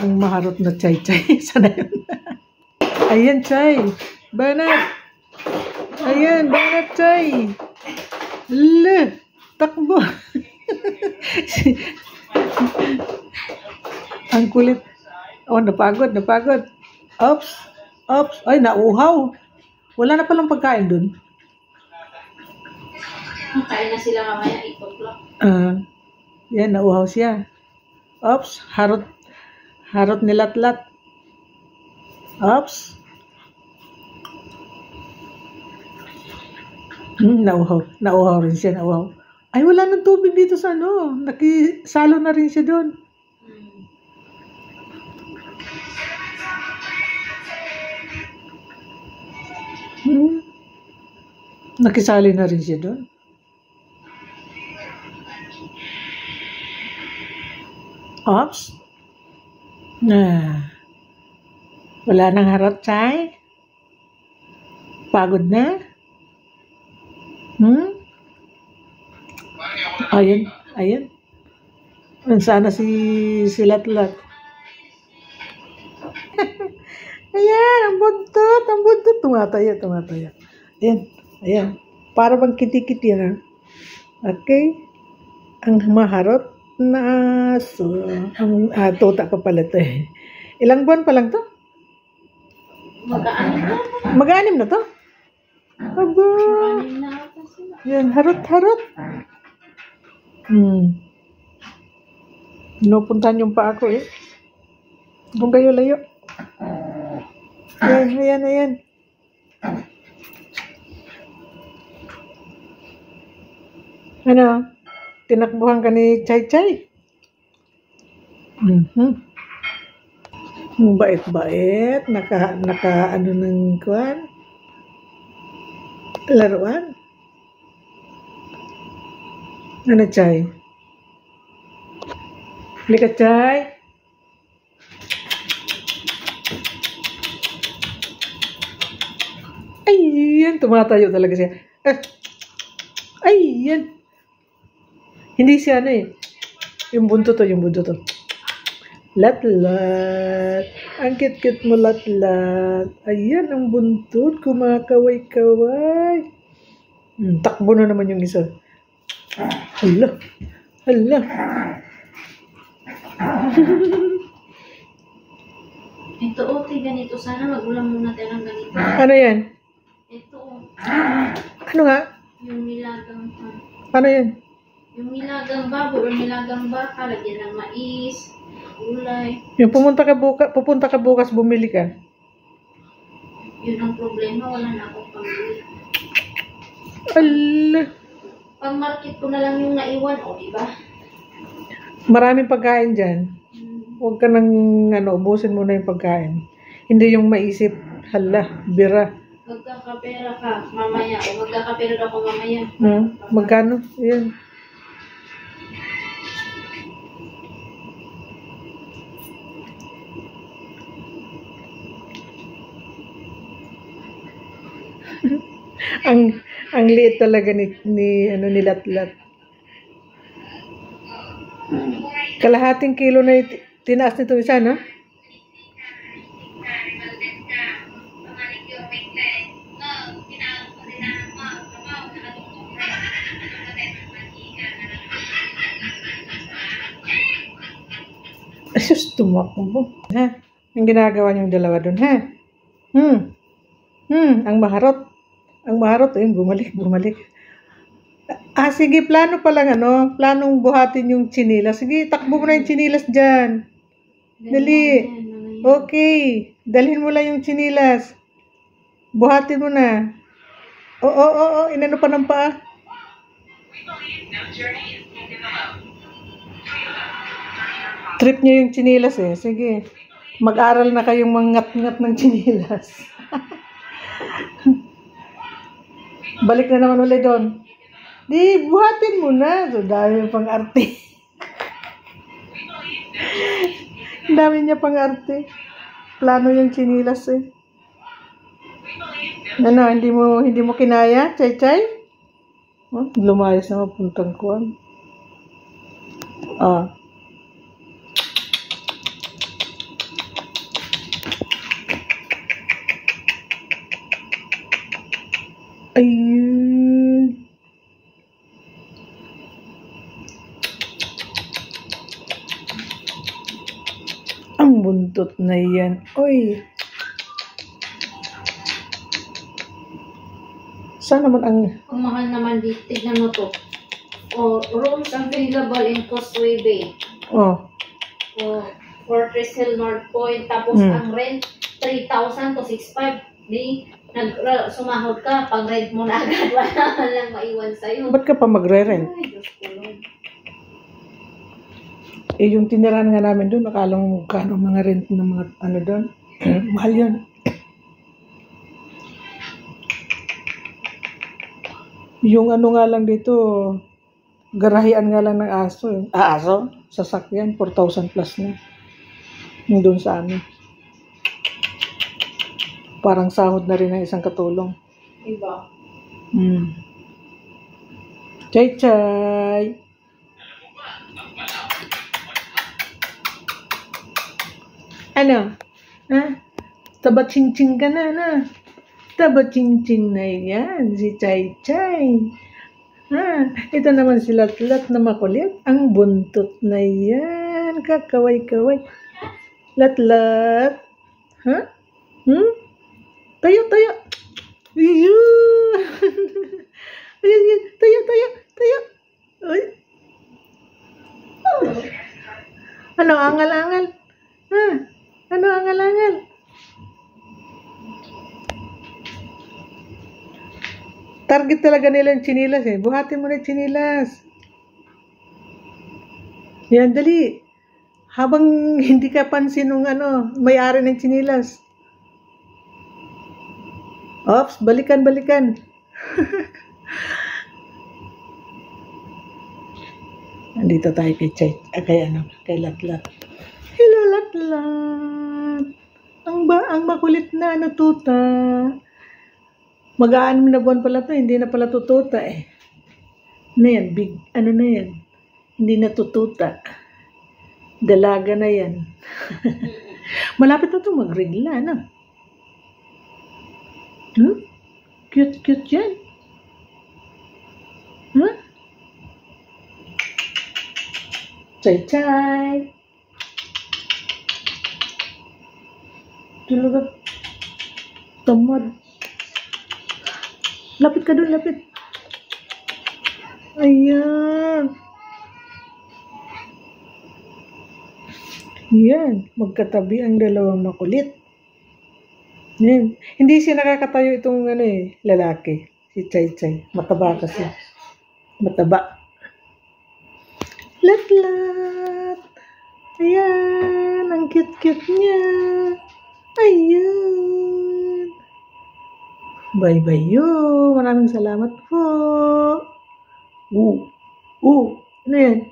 Ang maharot na chay-chay. Sana yun. Ayan, chay. Banat. Ayan, banat, chay. Ala, takbo. Ang kulit. Oh, napagod. Oops. Ay, nauhaw. Wala na palang pagkain dun. Kain na sila mamaya, 8 o'clock. Yan, nauhaw siya. Oops, harot nilatlat. Oops. Nauhaw rin siya, nauhaw. Ay, wala nang tubig dito sa ano. Nakisalo na rin siya doon. Nakisali na rin siya doon. Oops. Wala nang harot, chay. Pagod na. Ayan. Sana si Latlat. Ayan, ang buntot. Tumataya. Ayan. Para bang kiti-kiti na. Okay. Ang maharot na aso. Tuta pa pala ito eh. Ilang buwan pa lang to? Mag-anim na to? Aba. Yan, harot. Pinupuntahan yung pa ako eh. Kung kayo layo. Ayan. Ano? Tinakbuhan ka ni Chay-Chay? Bait. Naka ano ng kuwan? Laruan? Ano, Chay? Halika, Chay. Ayan, tumatayo talaga siya. Ayan. Hindi siya ano eh. Yung buntot to. Latlat. Ang cute mo, Latlat. Ayan, ang buntot. Kumakaway-kaway. Takbo na naman yung isa. Hala. Ito, ganito. Sana magulang muna tayo ng ganito. Ano yan? Ito, Ano nga? yung nilagang Ano yan? Yung nilagang baboy o nilagang baka, lagyan ng mais, gulay. Yung pupunta ka bukas, bumili ka. Yun ang problema, wala na akong pambili. Ala. Pang-market ko na lang yung naiwan, diba? Maraming pagkain dyan. Huwag ka nang, ubusin mo na yung pagkain. Hindi yung maisip, hala, bira. Magkakapera ka mamaya, o magkakapera ako mamaya. Magkano? Ayan. ang liit talaga ni Latlat. Kalahating kilo na tinaas nito isa, no? Asus, tumakbo. Ha? Ang ginagawa niyong dalawa dun, ha? Ang maharot. Ayun, bumalik. Sige, plano pa lang, planong buhatin yung chinilas. Sige, takbo mo na yung chinilas dyan. Dali. Okay. Dalhin mo lang yung chinilas. Buhatin mo na. Oo. Inano pa ng paa. Trip niya yung chinilas eh. Sige. Mag-aral na kayong mangat-ngat ng chinilas. Balik na naman ulit doon. Di, buhatin mo na. So, dami pang arte. Dami niya pang arte. Plano yung chinilas eh. Ano, hindi mo kinaya, Chay-Chay? Lumayas na mapuntang kuwan. Ayun. Ang buntot na yan. Oy. Saan naman ang... Ang mahal naman dito. Tignan mo to. O, rooms available in Causeway Bay. Oh. O, Fortress Hill North Point. Tapos ang rent, 3,000 to 6,500. Di, sumahod ka. Pag rent mo na agad, wala lang maiwan sa'yo. Ba't ka pa magre-rent? Ay, Diyos ko Lord. Eh, yung tinirahan nga namin doon, akala mo kano mga rent ng mga ano doon. Mahal yun. Yung ano nga lang dito, garahian nga lang ng aso. Eh. Aso? Sasakyan, 4,000 plus na. Yung doon sa amin. Parang sahod na rin ng isang katulong. Diba? Chay-chay! Ano? Ha? Taba-ching-ching ka na. Taba-ching-ching na yan, si Chay-chay. Ha? Ito naman si Lat-Lat na makulit. Ang buntot na yan. Kakaway-kaway. Lat-Lat. Ha? Tayo. Ayun. Ayun. Tayo. Ay. Ano, angal-angal? Ha? Ano, angal-angal? Target talaga nila yung chinilas eh. Buhatin mo na yung chinilas. Yan, dali. Habang hindi ka pansin ng may-ari ng chinilas. Ops, balikan. Nandito tayo kay Lat-Lat. Hello, Lat-Lat. Ang makulit na tuta. Mag-aanim na buwan pala to, hindi na pala tututa eh. Ano yan, na yan? Hindi na tututa. Dalaga na yan. Malapit na to magregla, ano? Cute yan. Chay-chay. Talaga tamad. Lapit ka doon, lapit. Ayan. Yan. Magkatabi ang dalawang makulit. Yan. Hindi siya nakakatayo itong lalaki. Si Chay-chay. Mataba kasi. Mataba. Lat-Lat. Ayan. Ang cute-cute niya. Ayan. Bye-bye yo. Maraming salamat po. Ano yan?